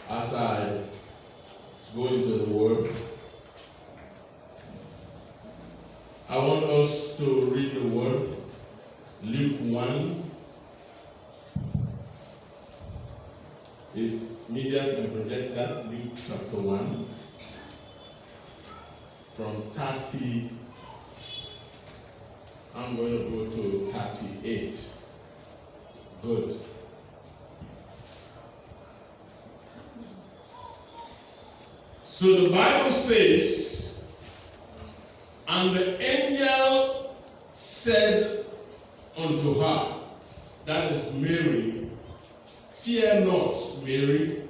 As I go into the Word, I want us to read the Word, Luke 1. If media can project that, Luke chapter 1, from 30, I'm going to go to 38. Good. So the Bible says, and the angel said unto her, that is Mary, fear not, Mary,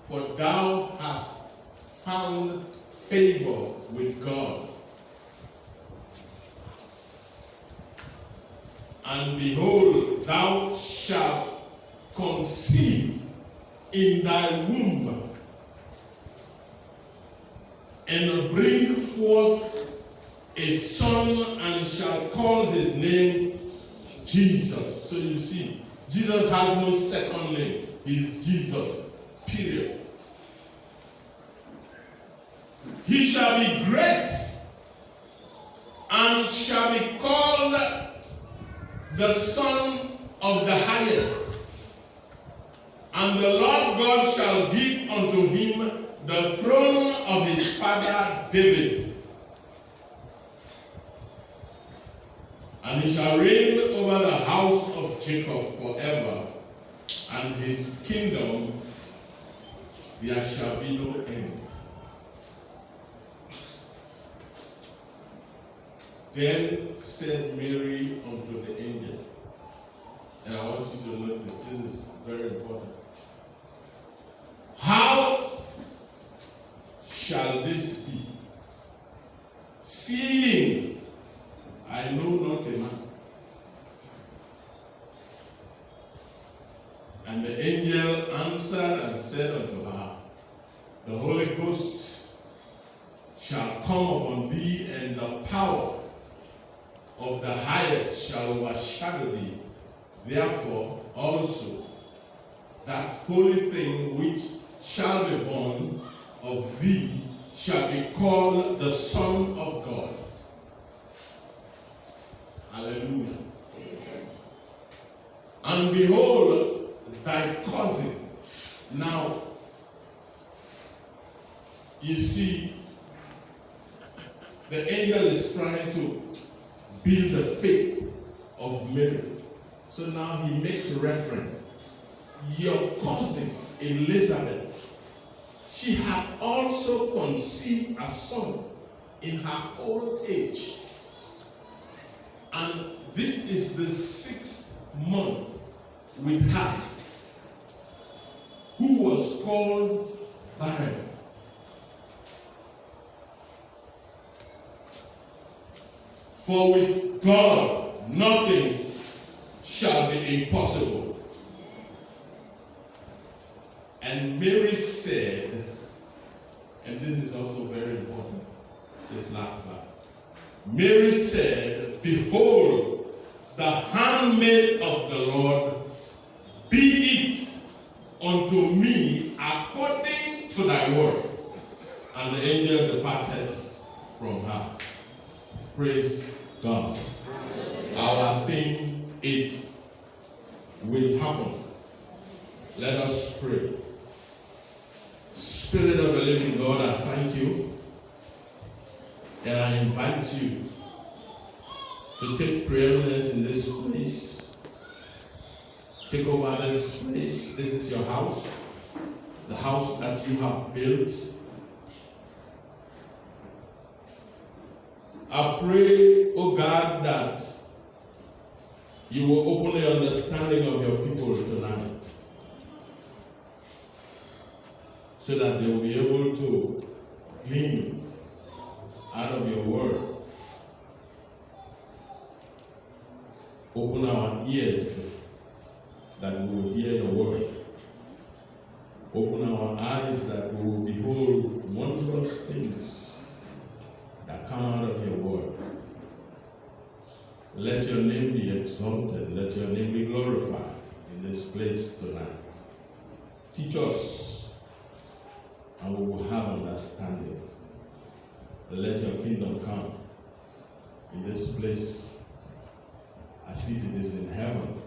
for thou hast found favor with God. And behold, thou shalt conceive in thy womb, and bring forth a son, and shall call his name Jesus. So you see, Jesus has no second name. He's Jesus, period. He shall be great, and shall be called the Son of the Highest. And the Lord God shall give unto him the throne of his father David. And he shall reign over the house of Jacob forever, and his kingdom there shall be no end. Then said Mary unto the angel, and I want you to note this is very important. How shall this be, seeing I know not a man? And the angel answered and said unto her, the Holy Ghost shall come upon thee, and the power of the Highest shall overshadow thee. Therefore also that holy thing which shall be born of thee shall be called the Son of God. Hallelujah. Amen. And behold, thy cousin. Now, you see, the angel is trying to build the faith of Mary. So now he makes reference. Your cousin, Elizabeth, she had also conceived a son in her old age. And this is the 6th month with her, who was called barren. For with God nothing shall be impossible. And Mary said, and this is also very important, this last part. Mary said, behold, the handmaid of the Lord, be it unto me according to thy word. And the angel departed from her. Praise God. Our thing, it will happen. Let us pray. Spirit of the living God, I thank you, and I invite you to take preeminence in this place. Take over this place. This is your house, the house that you have built. I pray, oh God, that you will open the understanding of your people tonight, so that they will be able to glean out of your word. Open our ears that we will hear your word. Open our eyes that we will behold wondrous things that come out of your word. Let your name be exalted. Let your name be glorified in this place tonight. Teach us and we will have understanding. Let your kingdom come in this place as if it is in heaven.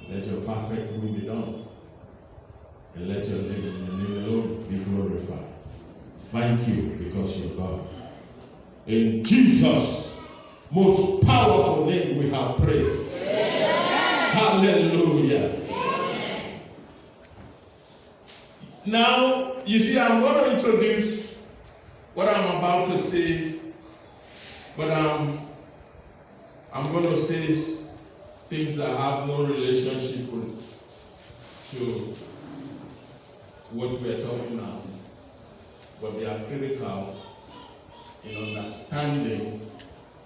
Let your perfect will be done, and let your name alone be glorified. Thank you because you're God. In Jesus' most powerful name we have prayed. Amen. Hallelujah. Amen. Now, you see, I'm going to introduce what I'm about to say, but I'm going to say things that have no relationship to what we're talking about, but they are critical in understanding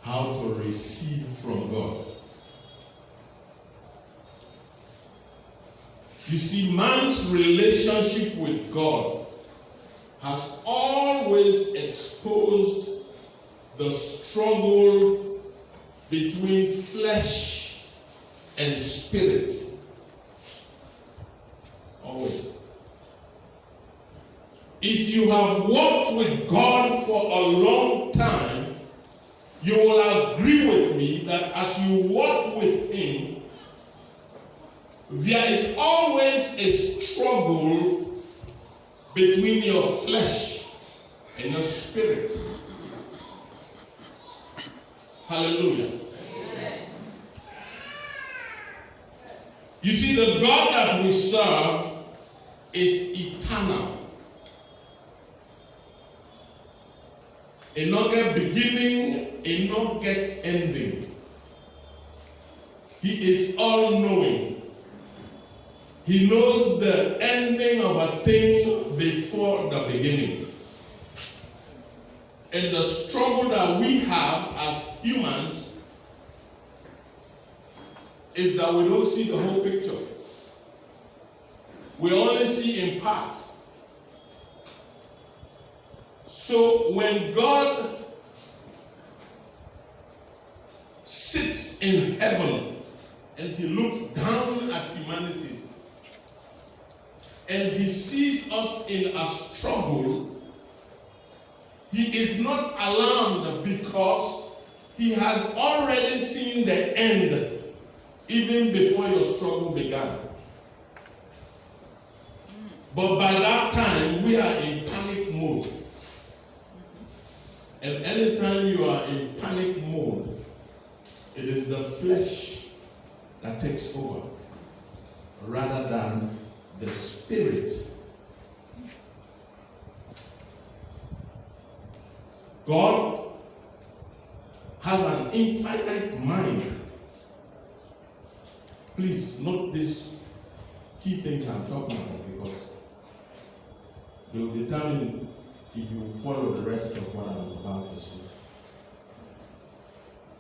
how to receive from God. You see, man's relationship with God has always exposed the struggle between flesh and spirit. Always. If you have walked with God for a long time, you will agree with me that as you walk with Him, there is always a struggle between your flesh and your spirit. Hallelujah. Amen. You see, the God that we serve is eternal. A not get beginning, a not get ending. He is all-knowing. He knows the ending of a thing before the beginning. And the struggle that we have as humans is that we don't see the whole picture. We only see in part. So when God sits in heaven and He looks down at humanity and He sees us in a struggle, He is not alarmed because He has already seen the end even before your struggle began. But by that time, we are in panic mode. And anytime you are in panic mode, it is the flesh that takes over rather than the spirit. God has an infinite mind. Please note these key things I'm talking about because they will determine if you follow the rest of what I'm about to say.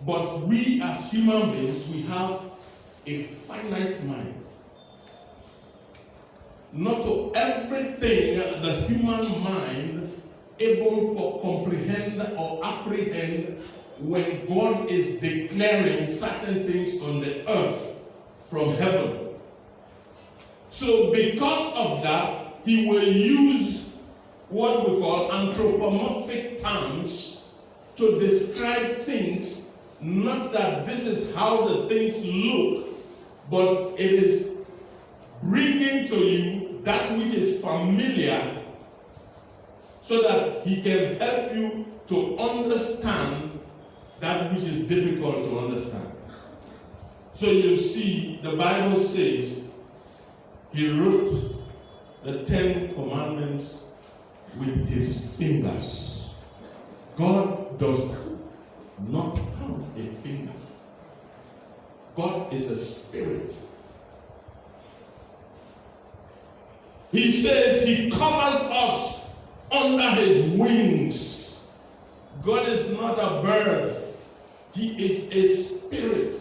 But we as human beings, we have a finite mind. Not to everything the human mind able to comprehend or apprehend when God is declaring certain things on the earth from heaven. So because of that, He will use what we call anthropomorphic terms to describe things, not that this is how the things look, but it is bringing to you that which is familiar so that He can help you to understand that which is difficult to understand. So you see, the Bible says He wrote the 10 Commandments with His fingers. God does not have a finger. God is a spirit. He says He covers us under His wings. God is not a bird. He is a spirit.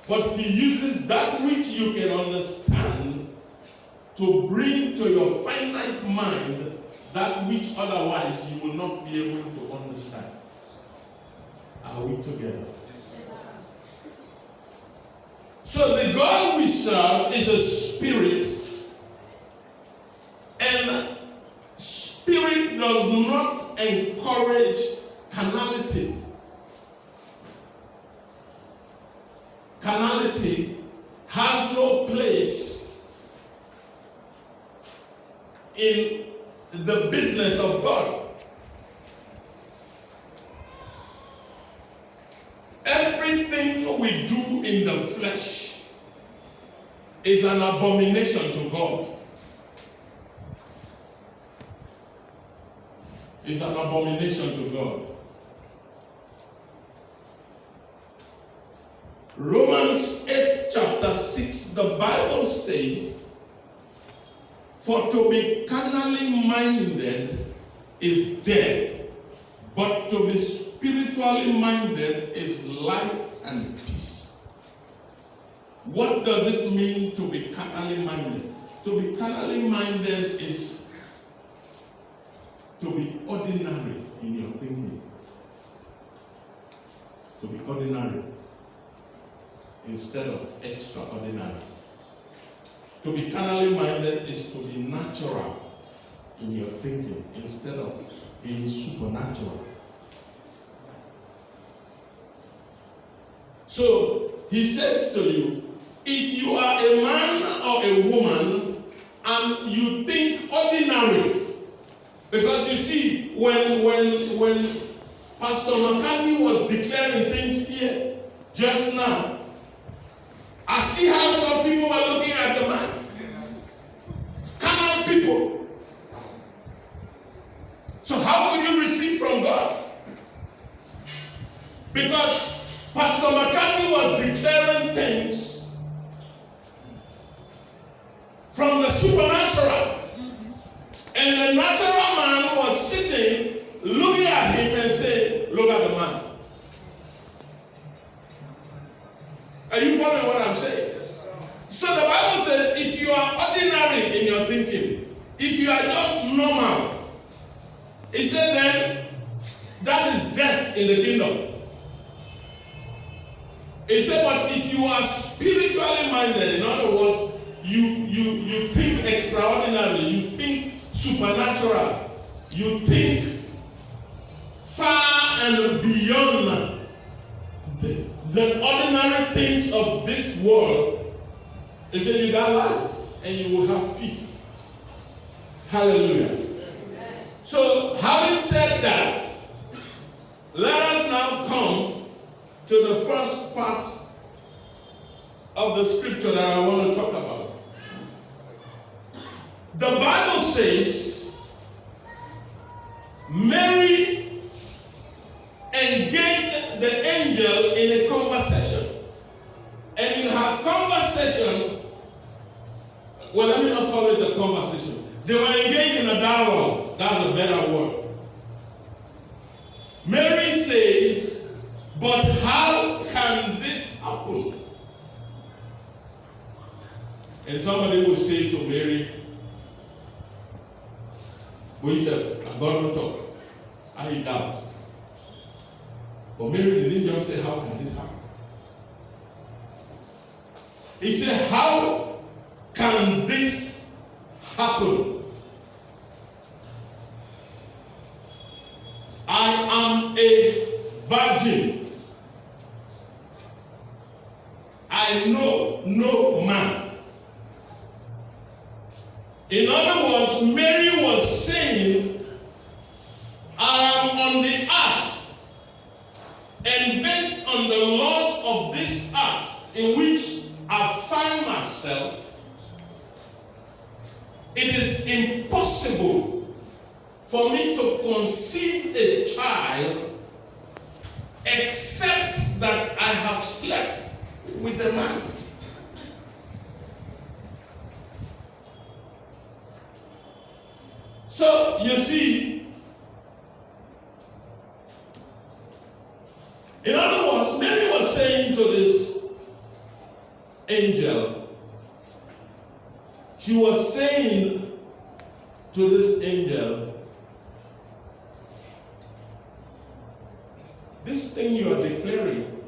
But He uses that which you can understand to bring to your finite mind that which otherwise you will not be able to understand. Are we together? So the God we serve is a spirit, and does not encourage carnality. Carnality has no place in the business of God. Everything we do in the flesh is an abomination to God. It's an abomination to God. Romans 8 chapter 6, the Bible says, for to be carnally minded is death, but to be spiritually minded is life and peace. What does it mean to be carnally minded? To be carnally minded is to be ordinary in your thinking. To be ordinary instead of extraordinary. To be carnally minded is to be natural in your thinking instead of being supernatural. So he says to you, if you are a man or a woman and you think ordinary, because you see, when Pastor McCarthy was declaring things here just now, I see how some people are looking at the man. Carnal people. So how could you receive from God? Because Pastor McCarthy was declaring things from the supernatural. And the natural man was sitting, looking at him and saying, look at the man. Are you following what I'm saying? So the Bible says, if you are ordinary in your thinking, if you are just normal, it said then, that is death in the kingdom. It said, but if you are spiritually minded, in other words, you think extraordinary, you think supernatural, you think far and beyond the ordinary things of this world, is that you got life and you will have peace. Hallelujah. So, having said that, let us now come to the first part of the scripture that I want to talk about. The Bible says Mary engaged the angel in a conversation. And in her conversation, well, let me not call it a conversation. They were engaged in a dialogue. That's a better word. Mary says, but how can this happen? And somebody will say to Mary, we said, God will talk. And he doubts. But Mary didn't just say, how can this happen? He said, how can this happen? I am a virgin. I know no man. In other words, Mary was saying, I am on the earth, and based on the laws of this earth in which I find myself, it is impossible for me to conceive a child except that I have slept with a man. So, you see, in other words, Mary was saying to this angel, she was saying to this angel, this thing you are declaring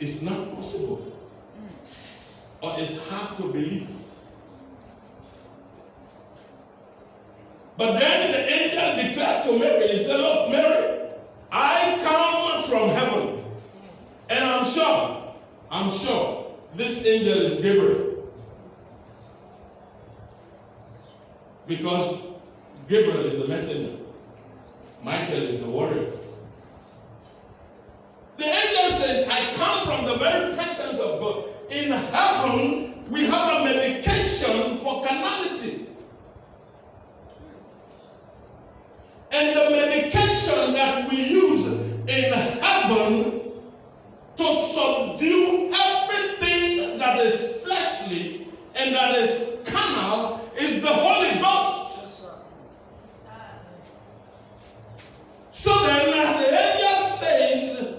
is not possible, or it's hard to believe. But then the angel declared to Mary, he said, look, Mary, I come from heaven. And I'm sure this angel is Gabriel. Because Gabriel is the messenger. Michael is the warrior. The angel says, I come from the very presence of God. In heaven, we have a medication for carnality. And the medication that we use in heaven to subdue everything that is fleshly and that is carnal is the Holy Ghost. Yes, sir. So then the angel says,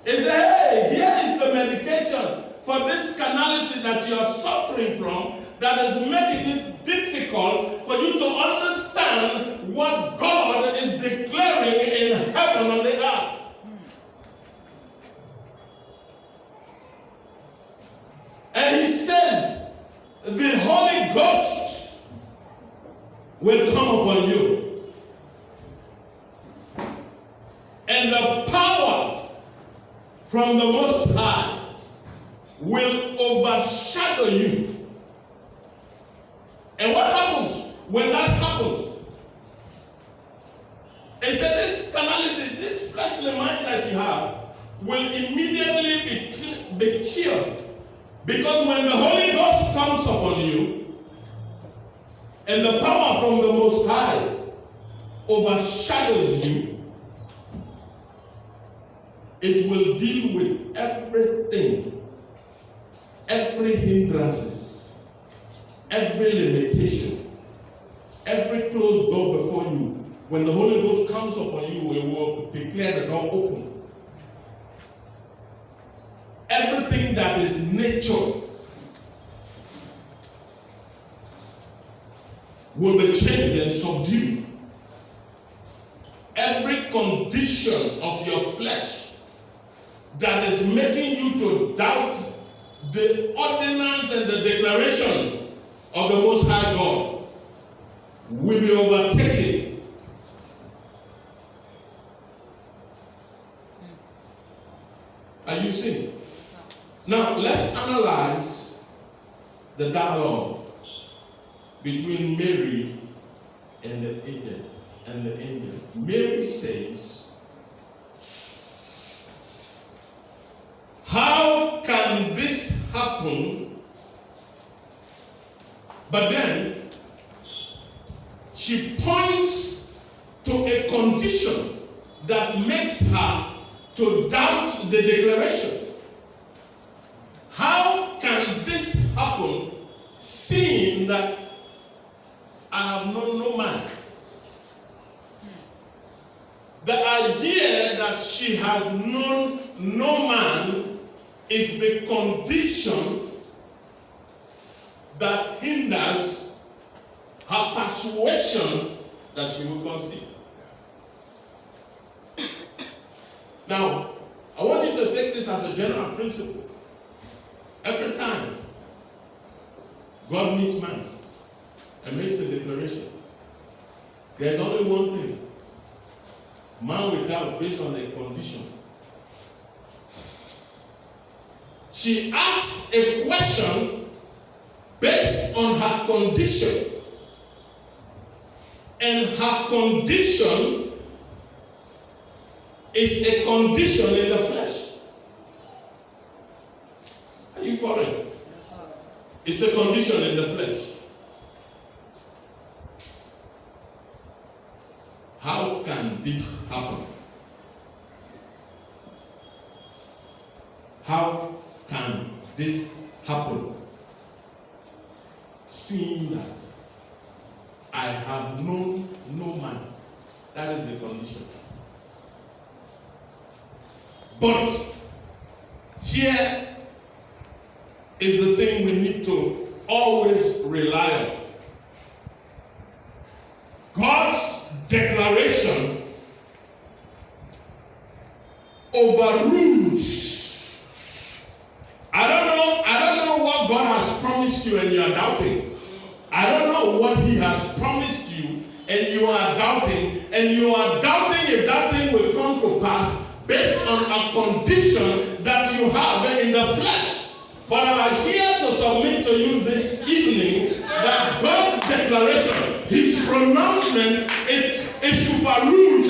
hey, here is the medication for this carnality that you are suffering from, that is making it difficult for you to understand what God is declaring in heaven on the earth. And he says, the Holy Ghost will come upon you. And the power from the Most High will overshadow you. And what happens when that happens? He said this carnality, this fleshly mind that you have, will immediately be cured. Because when the Holy Ghost comes upon you, and the power from the Most High overshadows you, it will deal with everything, every hindrances, every limitation, every closed door before you. When the Holy Ghost comes upon you, it will declare the door open. Everything that is nature will be changed and subdued. Every condition of your flesh that is making you to doubt the ordinance and the declaration of the Most High God will be overtaken. Are you seeing? Now, let's analyze the dialogue between Mary and the angel. Mary says, how can this happen? But then, she points to a condition that makes her to doubt the declaration. How can this happen, seeing that I have known no man? The idea that she has known no man is the condition that hinders her persuasion that she will conceive. Now, I want you to take this as a general principle. Every time God meets man and makes a declaration, there's only one thing. Man will doubt based on a condition. She asks a question based on her condition. And her condition is a condition in the flesh. Are you following? Yes, it's a condition in the flesh. How can this happen? How can this happen? Seeing that I have known no man. That is the condition. But here is the thing we need to always rely on. God's declaration overrules. I don't know what God has promised you and you are doubting. I don't know what He has promised you and you are doubting if that thing will come to pass based on a condition that you have in the flesh. But I am here to submit to you this evening that God's declaration, His pronouncement, it overrules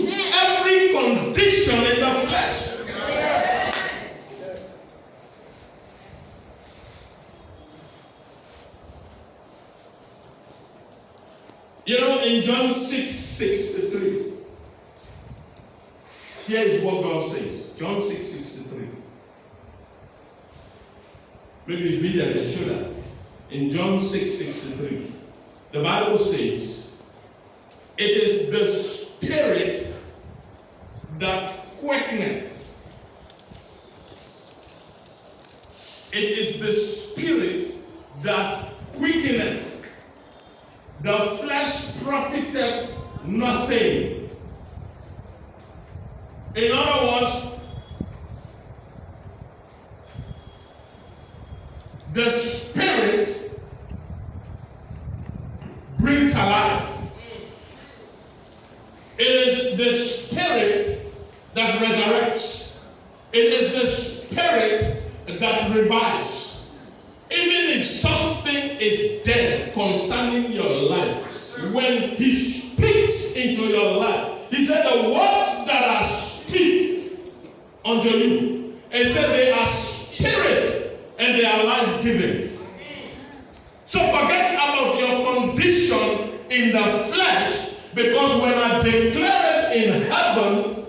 every condition in the flesh. You know, in John 6:63, here is what God says. John 6:63. Maybe read that and show that. In John 6:63, the Bible says, it is the Spirit that quickeneth. It is the Spirit that quickeneth. The flesh profiteth nothing. In other words, the Spirit brings alive. It is the Spirit that resurrects. It is the Spirit that revives. Even if something is dead concerning your life, when He speaks into your life, He said the words that I speak unto you, He said they are spirit and they are life-giving. So forget about your condition in the flesh, because when I declare it in heaven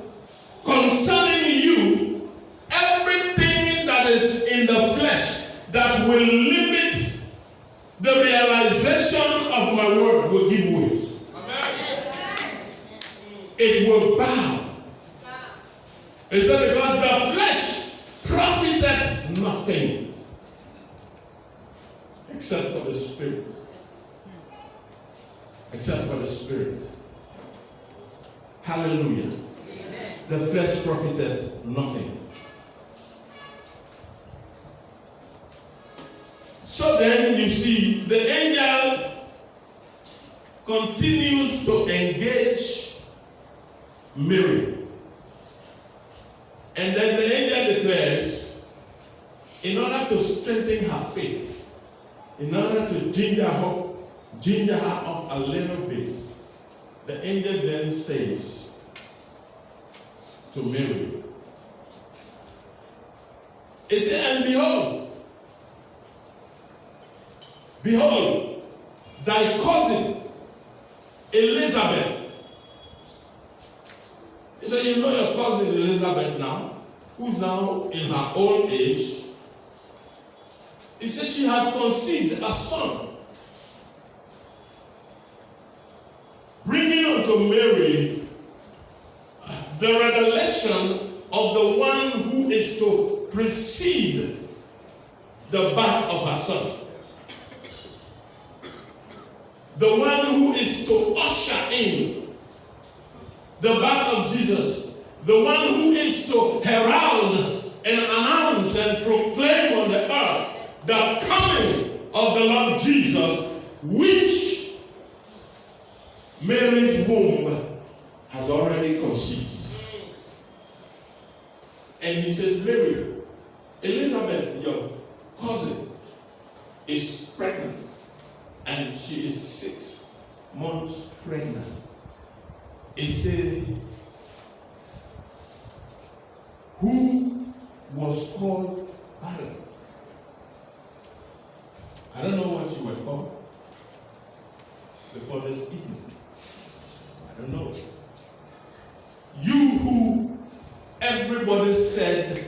concerning you, everything that is in the flesh that will limit the realization of my word will give way. Amen. It will bow. It said because the flesh profited nothing except for the Spirit. Except for the Spirit. Hallelujah. Amen. The flesh profited nothing. So then you see the angel continues to engage Mary. And then the angel declares, in order to strengthen her faith, in order to ginger her up a little bit, the angel then says to Mary, he said, and behold, thy cousin Elizabeth. He said, you know your cousin Elizabeth now, who's now in her old age. He said she has conceived a son, bringing unto Mary the revelation of the one who is to precede the birth of her son. The one who is to usher in the birth of Jesus. The one who is to herald and announce and proclaim on the earth the coming of the Lord Jesus, which Mary's womb has already conceived. And he says, Mary, Elizabeth, your cousin, is pregnant. And she is 6 months pregnant. He said, who was called barren? I don't know what you were called before this evening. I don't know. You who everybody said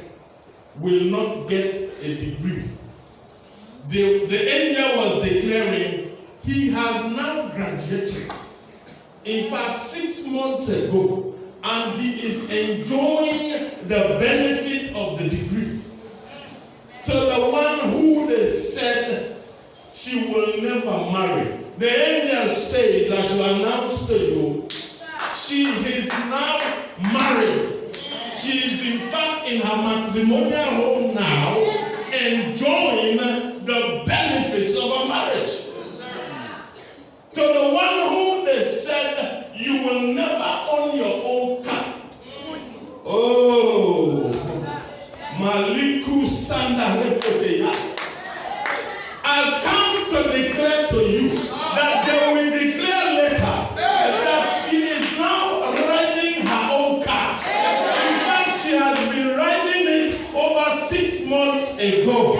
will not get a degree. The angel was declaring, he has now graduated. In fact, 6 months ago, and he is enjoying the benefit of the degree. To the one who they said she will never marry, the angel says, I shall announce to you, she is now married. She is in fact in her matrimonial home now, enjoying the benefits of a marriage. To the one who said you will never own your own car. Oh, Maliku Sanda Repoteya. I've come to declare to you that they will declare later that she is now riding her own car. In fact, she has been riding it over 6 months ago.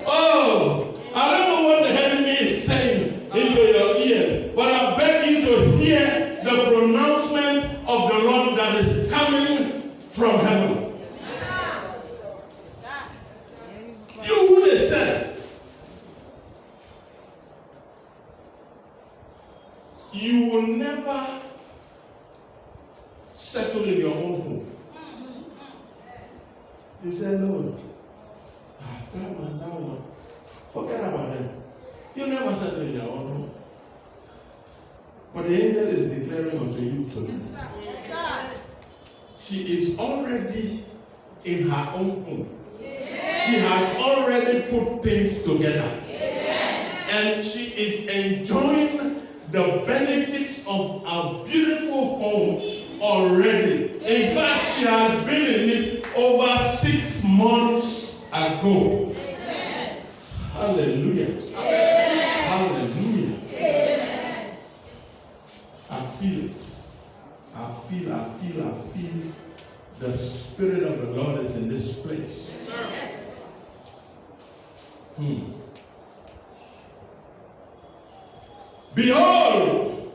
Oh, I don't know what the enemy is saying into your ears, but I beg you to hear the pronouncement of the Lord that is coming from heaven. You would have said, you will never settle in your own home. He said, no. That man, forget about them. You never settle in your own home. But the angel is declaring unto you tonight. She is already in her own home. She has already put things together. And she is enjoying the benefits of a beautiful home already. In fact, she has been in it over 6 months ago. Hallelujah. Hallelujah. I feel it. I feel the Spirit of the Lord is in this place. Behold,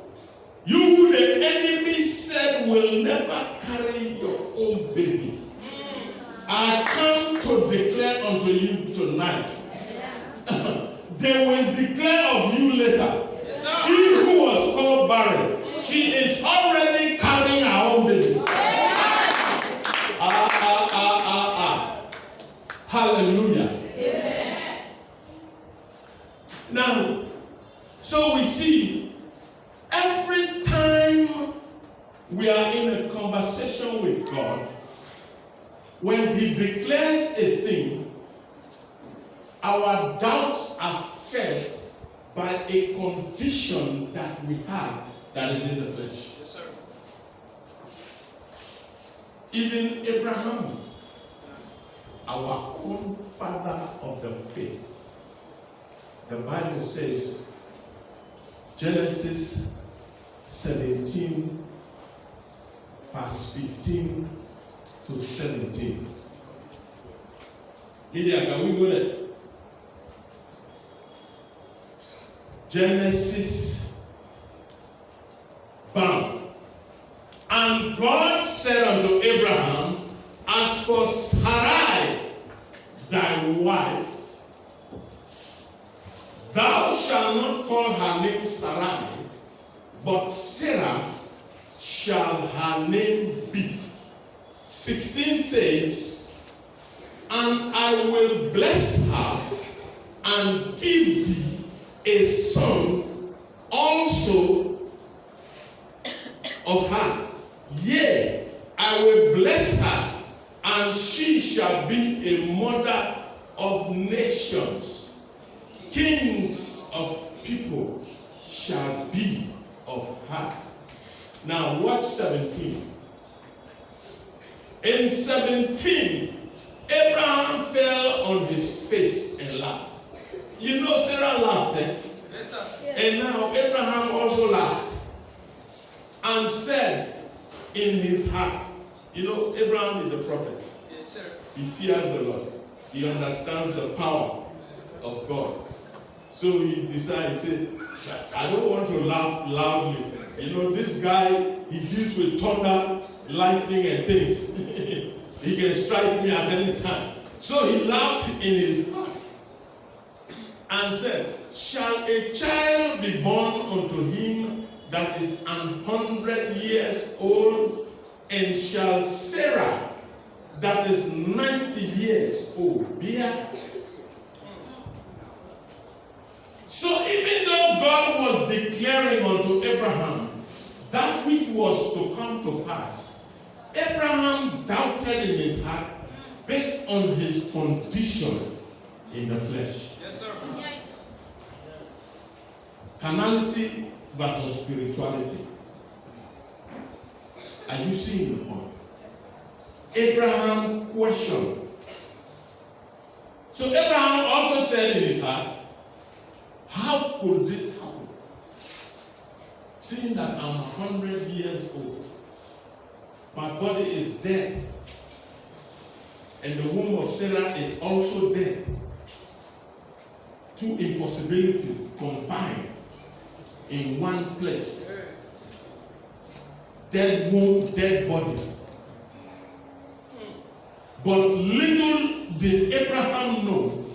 you the enemy said will never carry your own baby. I come to declare unto you tonight. They will declare of you later. She who was called barren, she is already carrying her own baby. Hallelujah. Now, so we see every time we are in a conversation with God, when He declares a thing, our doubts are fed by a condition that we have that is in the flesh. Yes, sir. Even Abraham, our own father of the faith, the Bible says, Genesis 17, verse 15 to 17. Lydia, can we go there? Genesis, bam. And God said unto Abraham, as for Sarai, thy wife, thou shalt not call her name Sarai, but Sarah shall her name be. 16 says, and I will bless her and give thee a son also of her. Yea, I will bless her, and she shall be a mother of nations. Kings of people shall be of her. Now watch 17. In 17, Abraham fell on his face and laughed. You know Sarah laughed, eh? Yes, sir. And now Abraham also laughed and said in his heart, you know, Abraham is a prophet. Yes, sir. He fears the Lord. He understands the power of God. So he decided, he said, I don't want to laugh loudly. You know, this guy, he deals with thunder, lightning, and things. He can strike me at any time. So he laughed in his heart and said, shall a child be born unto him that is 100 years old, and shall Sarah that is 90 years old bear? So even though God was declaring unto Abraham that which was to come to pass, Abraham doubted in his heart based on his condition in the flesh. Yes, sir. Carnality versus spirituality. Are you seeing the point? Abraham questioned. So Abraham also said in his heart, how could this happen? Seeing that I'm 100 years old, my body is dead, and the womb of Sarah is also dead. Two impossibilities combined in one place. Dead womb, dead body. But little did Abraham know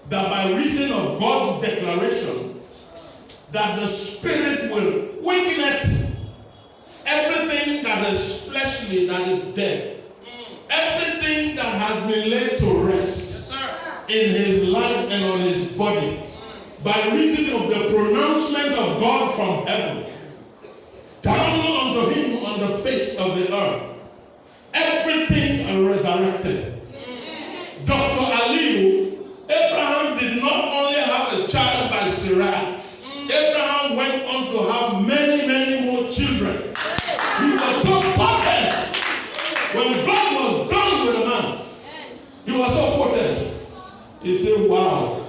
that by reason of God's declaration, that the Spirit will quicken everything that is fleshly, that is dead. Everything that has been laid to rest in his life and on his body, by reason of the pronouncement of God from heaven, down unto him on the face of the earth, everything resurrected. Dr. Aliu, Abraham did not only have a child by Sarah, Abraham went on to have many, many more children. He was so potent. When God was done with a man, he was so potent. He said, wow,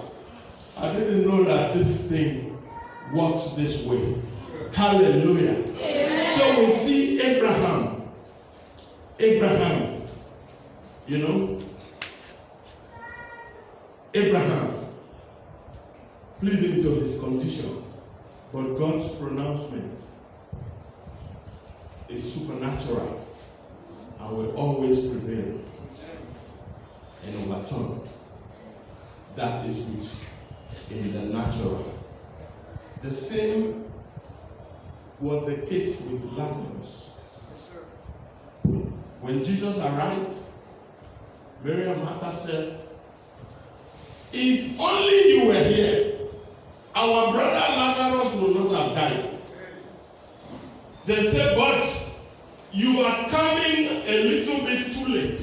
I didn't know that this thing works this way. Hallelujah. Amen. So we see Abraham, you know, Abraham pleading to his condition, but God's pronouncement is supernatural and will always prevail and overturn that is which in the natural. The same was the case with Lazarus. When Jesus arrived, Mary and Martha said, if only you were here, our brother Lazarus would not have died. They said, but you are coming a little bit too late.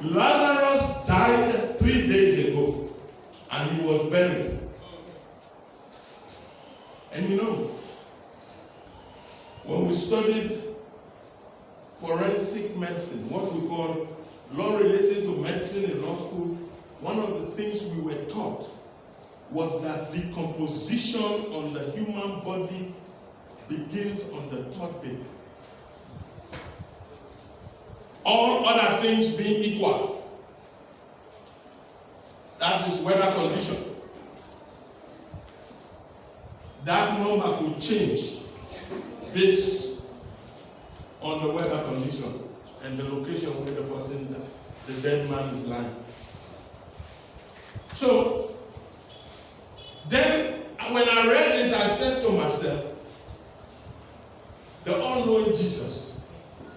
Lazarus died 3 days ago, and he was buried. And you know, when we studied forensic medicine, what we call law related to medicine in law school, one of the things we were taught was that decomposition on the human body begins on the third day. All other things being equal. That is weather condition. That number could change based on the weather condition and the location where the person, the dead man is lying. So, then when I read this, I said to myself, the all-knowing Jesus,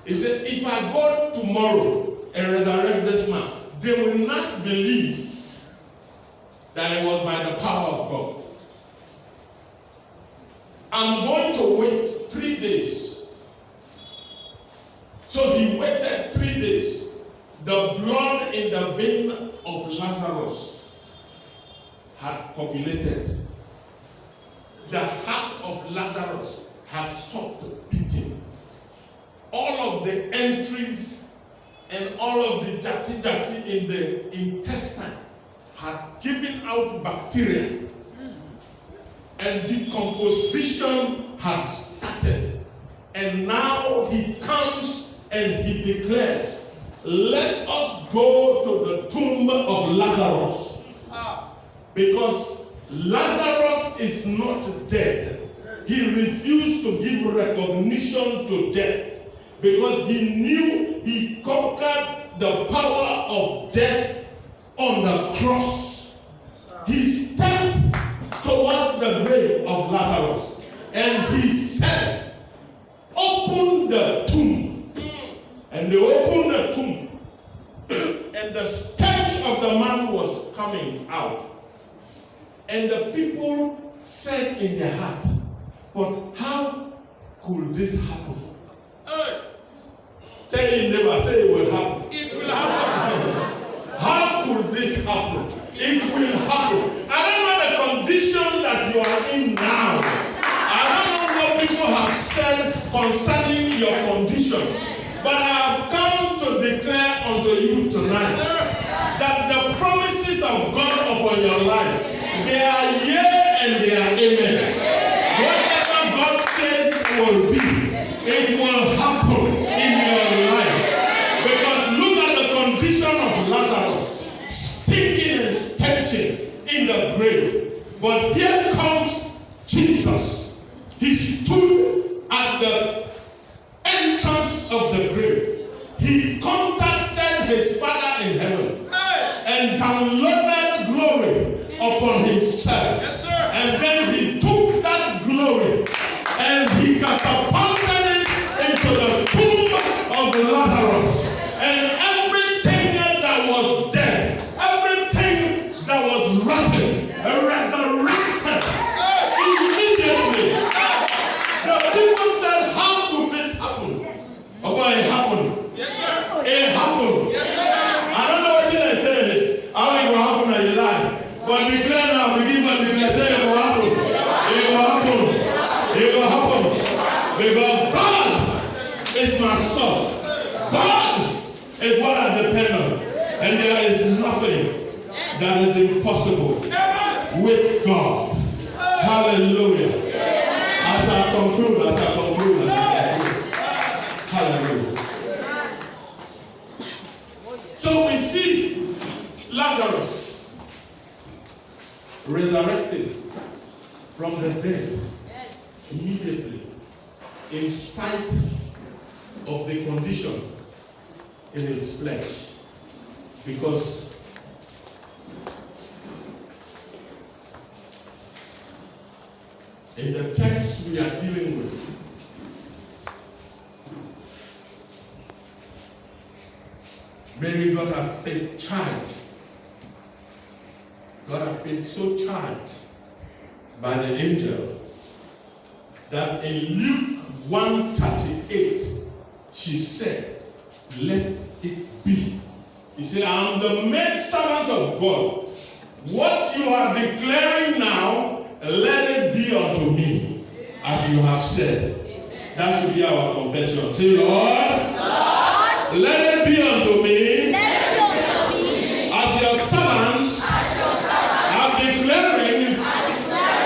he said, if I go tomorrow and resurrect this man, they will not believe that it was by the power of God. I'm going to wait 3 days. So he waited 3 days. The blood in the vein of Lazarus had coagulated. The heart of Lazarus has stopped beating. All of the entries and all of the jati in the intestine had given out bacteria. And decomposition had started. And now he comes and he declares, let us go to the tomb of Lazarus. Because Lazarus is not dead. He refused to give recognition to death because he knew he conquered the power of death on the cross. He stepped towards the grave of Lazarus and he said, open the tomb. And they opened the tomb and the stench of the man was coming out. And the people said in their heart, but how could this happen? Tell your neighbor, say it will happen. It will happen. How could this happen? It will happen. I don't know the condition that you are in now. I don't know what people have said concerning your condition, but I have come to declare unto you tonight that the promises of God upon your life, they are yea and they are amen. Whatever God says will be, it will happen in your life. Because look at the condition of Lazarus, stinking and stenching in the grave. But here comes Jesus. He stood at the entrance of the grave. He contacted his Father in heaven and downloaded glory upon himself. Yes, sir. And then he took that glory and he catapulted it into the tomb of Lazarus. And everything that was dead, everything that was rotten, resurrected immediately. The people said, how could this happen? Oh, well, it happened. Yes, sir. It happened. Yes, sir. I don't know what they say. How it will happen in your life. But declare now, begin to declare, say it will happen. It will happen. It will happen. Because God is my source. God is what I depend on. And there is nothing that is impossible with God. Hallelujah. As I conclude. Hallelujah. So we see Lazarus resurrected from the dead immediately, in spite of the condition in his flesh. Because in the text we are dealing with, Mary got her faith child. Got her faith so charged by the angel that in Luke 1:38 she said, let it be. He said, I am the maid servant of God. What you are declaring now, let it be unto me, as you have said. That should be our confession. Say, Lord, let it be unto me, as your servants are declaring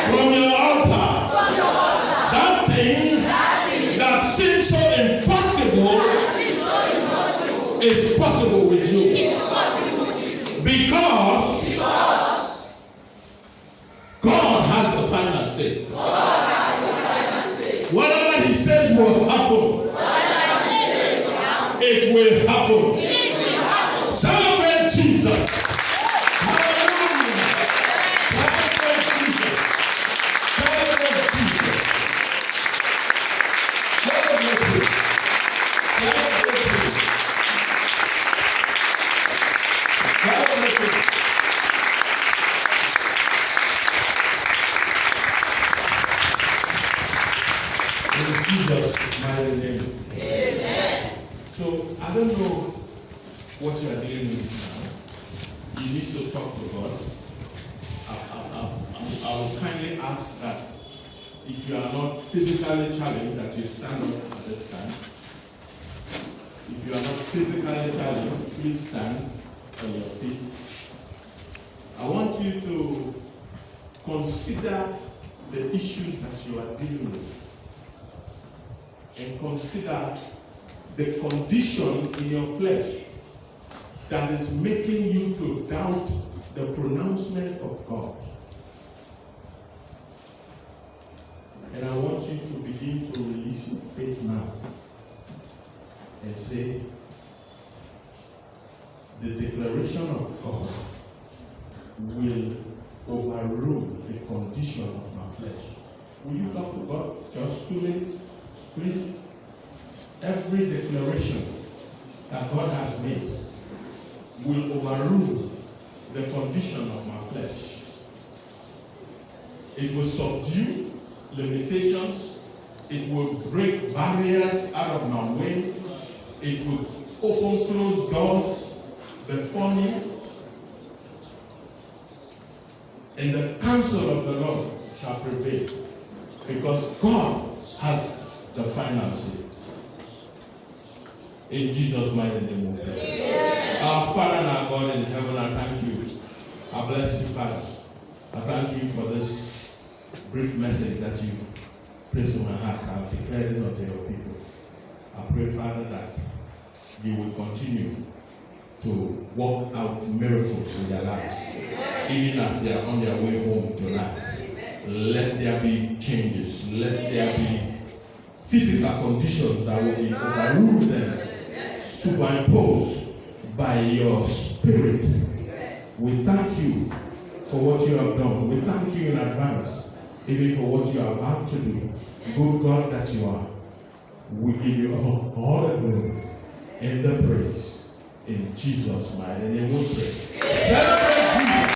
from your altar, that thing that seems so impossible is possible with you. Because God has the final say. Whatever he says will happen. It will happen. Celebrate Jesus. Hallelujah. Celebrate Jesus. Celebrate Jesus. Celebrate him. Celebrate him. Celebrate him. In Jesus' mighty name. Amen. So, I don't know what you are dealing with now. You need to talk to God. I will kindly ask that if you are not physically challenged, that you stand up at this time. If you are not physically challenged, please stand on your feet. I want you to consider the issues that you are dealing with. And consider the condition in your flesh that is making you to doubt the pronouncement of God. And I want you to begin to release your faith now and say, the declaration of God will overrule the condition of my flesh. Will you talk to God? Just 2 minutes, please. Every declaration that God has made will overrule the condition of my flesh. It will subdue limitations. It will break barriers out of my way. It will open closed doors before me. And the counsel of the Lord shall prevail. Because God has the final say. In Jesus' mighty name we pray. Our Father and our God in heaven, I thank you. I bless you, Father. I thank you for this brief message that you've placed on my heart. I've declared it unto your people. I pray, Father, that you will continue to work out miracles in their lives, even as they are on their way home tonight. Let there be changes. Let there be physical conditions that will be overruled them, superimposed by your Spirit. We thank you for what you have done. We thank you in advance, even for what you are about to do. Good God that you are, we give you all the glory and the praise. In Jesus' mighty name we pray. Celebrate Jesus.